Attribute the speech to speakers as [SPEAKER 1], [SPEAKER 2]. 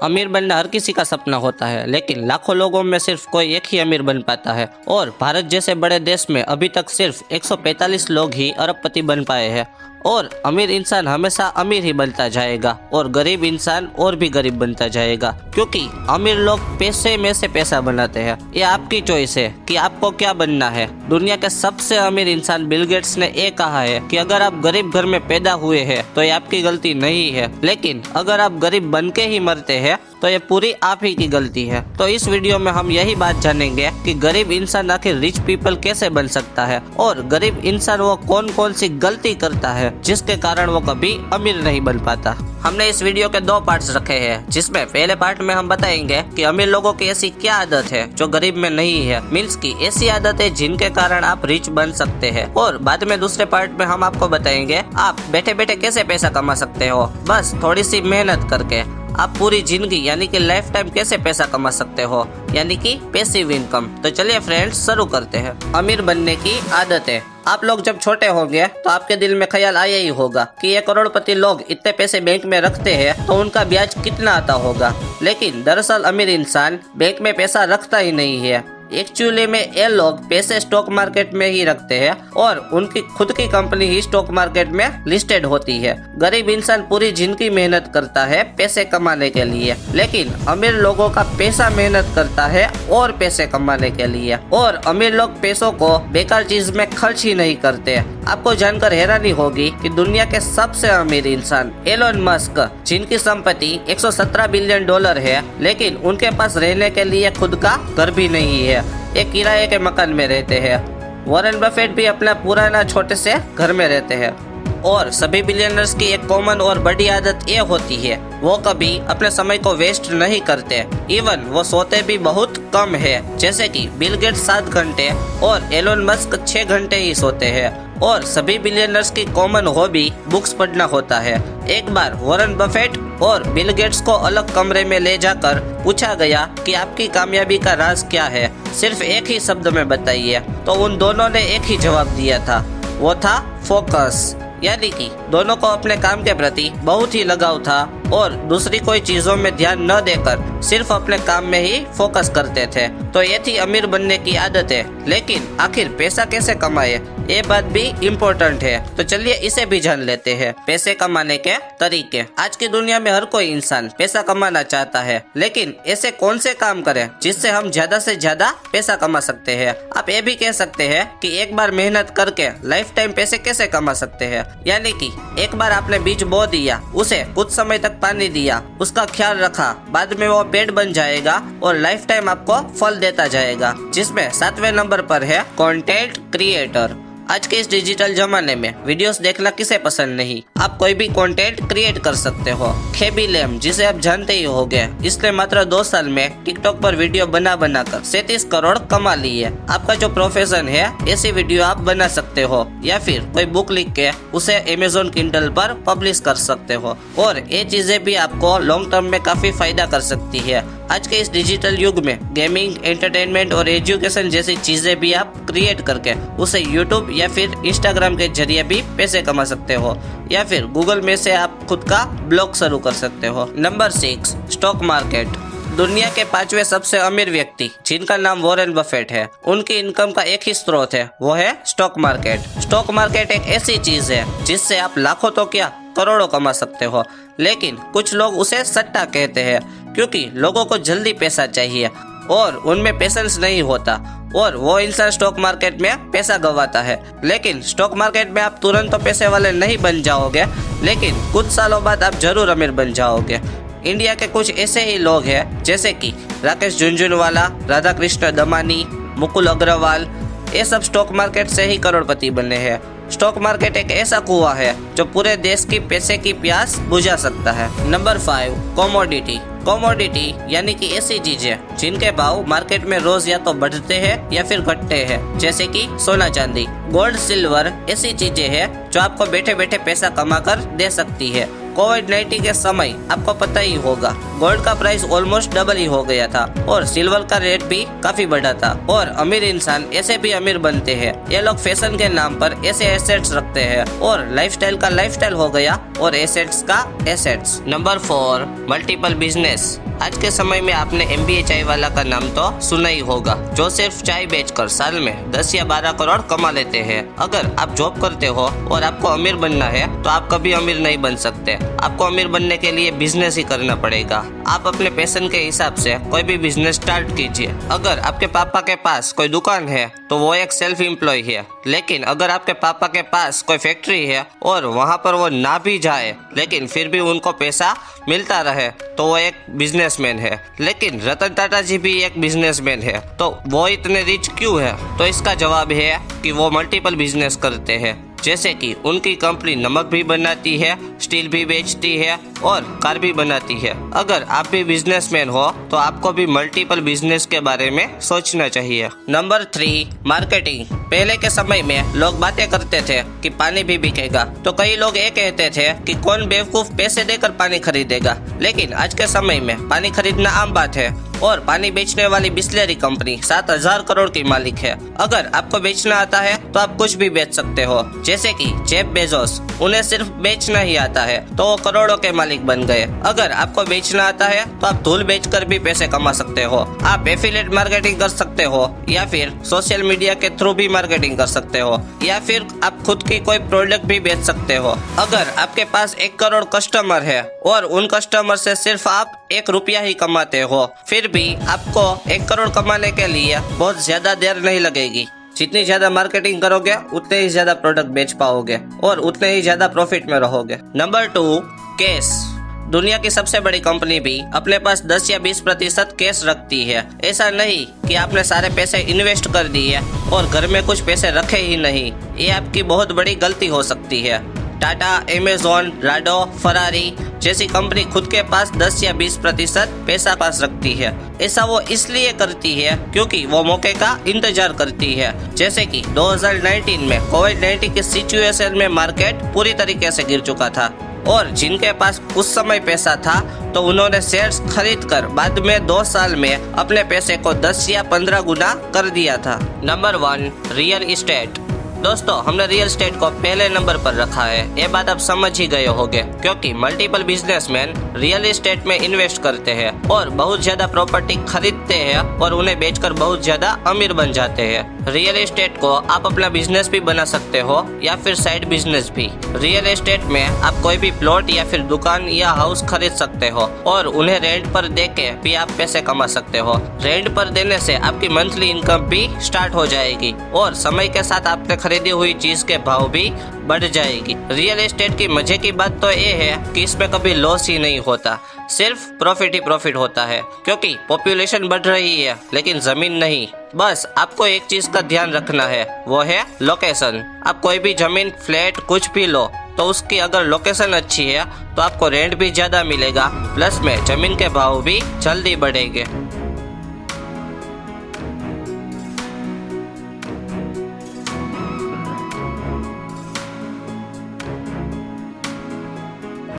[SPEAKER 1] अमीर बनना हर किसी का सपना होता है, लेकिन लाखों लोगों में सिर्फ कोई एक ही अमीर बन पाता है। और भारत जैसे बड़े देश में अभी तक सिर्फ 145 लोग ही अरबपति बन पाए हैं। और अमीर इंसान हमेशा अमीर ही बनता जाएगा और गरीब इंसान और भी गरीब बनता जाएगा, क्योंकि अमीर लोग पैसे में से पैसा बनाते हैं। ये आपकी चॉइस है कि आपको क्या बनना है। दुनिया के सबसे अमीर इंसान बिल गेट्स ने ये कहा है कि अगर आप गरीब घर में पैदा हुए हैं तो ये आपकी गलती नहीं है, लेकिन अगर आप गरीब बन के ही मरते हैं तो ये पूरी आप ही की गलती है। तो इस वीडियो में हम यही बात जानेंगे कि गरीब इंसान आखिर रिच पीपल कैसे बन सकता है और गरीब इंसान वो कौन कौन सी गलती करता है जिसके कारण वो कभी अमीर नहीं बन पाता। हमने इस वीडियो के 2 पार्ट्स रखे हैं, जिसमें पहले पार्ट में हम बताएंगे कि अमीर लोगों की ऐसी क्या आदत है जो गरीब में नहीं है, मीन्स की ऐसी आदत है जिनके कारण आप रिच बन सकते हैं। और बाद में दूसरे पार्ट में हम आपको बताएंगे आप बैठे बैठे कैसे पैसा कमा सकते हो, बस थोड़ी सी मेहनत करके। आप पूरी जिंदगी यानी कि लाइफ टाइम कैसे पैसा कमा सकते हो, यानी कि पैसिव इनकम। तो चलिए फ्रेंड्स शुरू करते हैं। अमीर बनने की आदतें। आप लोग जब छोटे होंगे तो आपके दिल में ख्याल आया ही होगा कि ये करोड़पति लोग इतने पैसे बैंक में रखते हैं तो उनका ब्याज कितना आता होगा। लेकिन दरअसल अमीर इंसान बैंक में पैसा रखता ही नहीं है। एक्चुअली में ये लोग पैसे स्टॉक मार्केट में ही रखते हैं और उनकी खुद की कंपनी ही स्टॉक मार्केट में लिस्टेड होती है। गरीब इंसान पूरी जिंदगी मेहनत करता है पैसे कमाने के लिए, लेकिन अमीर लोगों का पैसा मेहनत करता है और पैसे कमाने के लिए। और अमीर लोग पैसों को बेकार चीज में खर्च ही नहीं करते। आपको जानकर हैरानी होगी कि दुनिया के सबसे अमीर इंसान एलोन मस्क, जिनकी संपत्ति 117 बिलियन डॉलर है, लेकिन उनके पास रहने के लिए खुद का घर भी नहीं है। एक किराए के मकान में रहते हैं। वॉरेन बफेट भी अपना पुराना छोटे से घर में रहते हैं। और सभी बिलियनर्स की एक कॉमन और बड़ी आदत ये होती है, वो कभी अपने समय को वेस्ट नहीं करते। इवन वो सोते भी बहुत कम है, जैसे कि बिल गेट्स 7 घंटे और एलोन मस्क 6 घंटे ही सोते हैं। और सभी बिलियनर्स की कॉमन हॉबी बुक्स पढ़ना होता है। एक बार वॉरेन बफेट और बिल गेट्स को अलग कमरे में ले जाकर पूछा गया कि आपकी कामयाबी का राज क्या है, सिर्फ एक ही शब्द में बताइए। तो उन दोनों ने एक ही जवाब दिया था, वो था फोकस। यानी कि दोनों को अपने काम के प्रति बहुत ही लगाव था और दूसरी कोई चीजों में ध्यान न देकर सिर्फ अपने काम में ही फोकस करते थे। तो ये थी अमीर बनने की आदतें। लेकिन आखिर पैसा कैसे कमाए, ये बात भी इम्पोर्टेंट है। तो चलिए इसे भी जान लेते हैं, पैसे कमाने के तरीके। आज की दुनिया में हर कोई इंसान पैसा कमाना चाहता है, लेकिन ऐसे कौन से काम करें जिससे हम ज्यादा से ज्यादा पैसा कमा सकते हैं। आप ये भी कह सकते हैं कि एक बार मेहनत करके लाइफ टाइम पैसे कैसे कमा सकते हैं। यानी कि एक बार आपने बीज बो दिया, उसे कुछ समय तक पानी दिया, उसका ख्याल रखा, बाद में वो पेड़ बन जाएगा और लाइफ टाइम आपको फल देता जाएगा। जिसमें 7वें नंबर पर है कंटेंट क्रिएटर। आज के इस डिजिटल जमाने में वीडियोस देखना किसे पसंद नहीं। आप कोई भी कंटेंट क्रिएट कर सकते हो। खेबी लेम, जिसे आप जानते ही होंगे, इसने मात्र 2 साल में टिकटॉक पर वीडियो बना कर 37 करोड़ कमा ली है। आपका जो प्रोफेशन है, ऐसी वीडियो आप बना सकते हो, या फिर कोई बुक लिख के उसे अमेज़न किंडल पर पब्लिश कर सकते हो। और ये चीजें भी आपको लॉन्ग टर्म में काफी फायदा कर सकती है। आज के इस डिजिटल युग में गेमिंग, एंटरटेनमेंट और एजुकेशन जैसी चीजें भी आप क्रिएट करके उसे यूट्यूब या फिर इंस्टाग्राम के जरिए भी पैसे कमा सकते हो, या फिर गूगल में से आप खुद का ब्लॉग शुरू कर सकते हो। Number 6, stock market. दुनिया के 5वें सबसे अमीर व्यक्ति, जिनका नाम वॉरेन बफेट है, उनकी इनकम का एक ही स्रोत है, वो है स्टॉक मार्केट। स्टॉक मार्केट एक ऐसी चीज है जिससे आप लाखों तो क्या करोड़ों कमा सकते हो। लेकिन कुछ लोग उसे सट्टा कहते हैं, क्योंकि लोगों को जल्दी पैसा चाहिए और उनमें पेशेंस नहीं होता, और वो इंसान स्टॉक मार्केट में पैसा गंवाता है। लेकिन स्टॉक मार्केट में आप तुरंत तो पैसे वाले नहीं बन जाओगे, लेकिन कुछ सालों बाद आप जरूर अमीर बन जाओगे। इंडिया के कुछ ऐसे ही लोग हैं, जैसे कि राकेश झुनझुनवाला, राधा कृष्ण दमानी, मुकुल अग्रवाल, ये सब स्टॉक मार्केट से ही करोड़पति बने हैं। स्टॉक मार्केट एक ऐसा कुआं है जो पूरे देश की पैसे की प्यास बुझा सकता है। Number 5, commodity. कमोडिटी यानी कि ऐसी चीजें जिनके भाव मार्केट में रोज या तो बढ़ते हैं या फिर घटते हैं, जैसे कि सोना चांदी। गोल्ड, सिल्वर ऐसी चीजें हैं जो आपको बैठे बैठे पैसा कमा कर दे सकती है। कोविड-19 के समय आपको पता ही होगा गोल्ड का प्राइस ऑलमोस्ट डबल ही हो गया था और सिल्वर का रेट भी काफी बढ़ा था। और अमीर इंसान ऐसे भी अमीर बनते हैं, ये लोग फैशन के नाम पर ऐसे एसेट्स रखते हैं और लाइफस्टाइल का लाइफस्टाइल हो गया और एसेट्स का एसेट्स। Number 4, multiple business. आज के समय में आपने MBA चाय वाला का नाम तो सुना ही होगा, जो सिर्फ चाय बेचकर साल में 10 या 12 करोड़ कमा लेते हैं। अगर आप जॉब करते हो और आपको अमीर बनना है तो आप कभी अमीर नहीं बन सकते। आपको अमीर बनने के लिए बिजनेस ही करना पड़ेगा। आप अपने पैशन के हिसाब से कोई भी बिजनेस स्टार्ट कीजिए। अगर आपके पापा के पास कोई दुकान है तो वो एक सेल्फ एम्प्लॉय है, लेकिन अगर आपके पापा के पास कोई फैक्ट्री है और वहाँ पर वो ना भी जाए लेकिन फिर भी उनको पैसा मिलता रहे तो वो एक बिजनेसमैन है। लेकिन रतन टाटा जी भी एक बिजनेसमैन है, तो वो इतने रिच क्यों है? तो इसका जवाब है कि वो मल्टीपल बिजनेस करते हैं। जैसे कि उनकी कंपनी नमक भी बनाती है, स्टील भी बेचती है और कार भी बनाती है। अगर आप भी बिजनेसमैन हो तो आपको भी मल्टीपल बिजनेस के बारे में सोचना चाहिए। Number 3, marketing. पहले के समय में लोग बातें करते थे कि पानी भी बिकेगा, तो कई लोग ये कहते थे कि कौन बेवकूफ पैसे देकर पानी खरीदेगा। लेकिन आज के समय में पानी खरीदना आम बात है और पानी बेचने वाली बिस्लेरी कंपनी 7,000 करोड़ की मालिक है। अगर आपको बेचना आता है तो आप कुछ भी बेच सकते हो, जैसे कि जेफ बेजोस, उन्हें सिर्फ बेचना ही आता है तो वो करोड़ों के मालिक बन गए। अगर आपको बेचना आता है तो आप धूल बेचकर भी पैसे कमा सकते हो। आप एफिलिएट मार्केटिंग कर सकते हो या फिर सोशल मीडिया के थ्रू भी मार्केटिंग कर सकते हो या फिर आप खुद की कोई प्रोडक्ट भी बेच सकते हो। अगर आपके पास 1 करोड़ कस्टमर है और उन कस्टमर से सिर्फ आप 1 रुपया ही कमाते हो, फिर भी आपको 1 करोड़ कमाने के लिए बहुत ज्यादा देर नहीं लगेगी। जितनी ज्यादा मार्केटिंग करोगे उतने ही ज्यादा प्रोडक्ट बेच पाओगे और उतने ही ज्यादा प्रॉफिट में रहोगे। Number 2, cash. दुनिया की सबसे बड़ी कंपनी भी अपने पास 10 या 20% कैश रखती है। ऐसा नहीं कि आपने सारे पैसे इन्वेस्ट कर दिए और घर में कुछ पैसे रखे ही नहीं, ये आपकी बहुत बड़ी गलती हो सकती है। टाटा, अमेज़न, राडो, फरारी जैसी कंपनी खुद के पास 10 या 20% पैसा पास रखती है। ऐसा वो इसलिए करती है क्योंकि वो मौके का इंतजार करती है। जैसे कि 2019 में कोविड-19 की सिचुएशन में मार्केट पूरी तरीके से गिर चुका था और जिनके पास उस समय पैसा था तो उन्होंने शेयर्स खरीद कर बाद में 2 साल में अपने पैसे को 10 या 15 गुना कर दिया था। Number 1, real estate. दोस्तों, हमने रियल एस्टेट को पहले नंबर पर रखा है, ये बात आप समझ ही गए होंगे, क्योंकि मल्टीपल बिजनेसमैन रियल एस्टेट में इन्वेस्ट करते हैं और बहुत ज्यादा प्रॉपर्टी खरीदते हैं और उन्हें बेचकर बहुत ज्यादा अमीर बन जाते हैं। रियल एस्टेट को आप अपना बिजनेस भी बना सकते हो या फिर साइड बिजनेस भी। रियल एस्टेट में आप कोई भी प्लॉट या फिर दुकान या हाउस खरीद सकते हो और उन्हें रेंट पर देके भी आप पैसे कमा सकते हो। रेंट पर देने से आपकी मंथली इनकम भी स्टार्ट हो जाएगी और समय के साथ आपने खरीदी हुई चीज के भाव भी बढ़ जाएगी। रियल एस्टेट की मजे की बात तो ये है कि इसमें कभी लॉस ही नहीं होता, सिर्फ प्रॉफिट ही प्रॉफिट होता है, क्योंकि पॉपुलेशन बढ़ रही है लेकिन जमीन नहीं। बस आपको एक चीज का ध्यान रखना है, वो है लोकेशन। आप कोई भी जमीन, फ्लैट कुछ भी लो तो उसकी अगर लोकेशन अच्छी है तो आपको रेंट भी ज्यादा मिलेगा, प्लस में जमीन के भाव भी जल्दी बढ़ेंगे।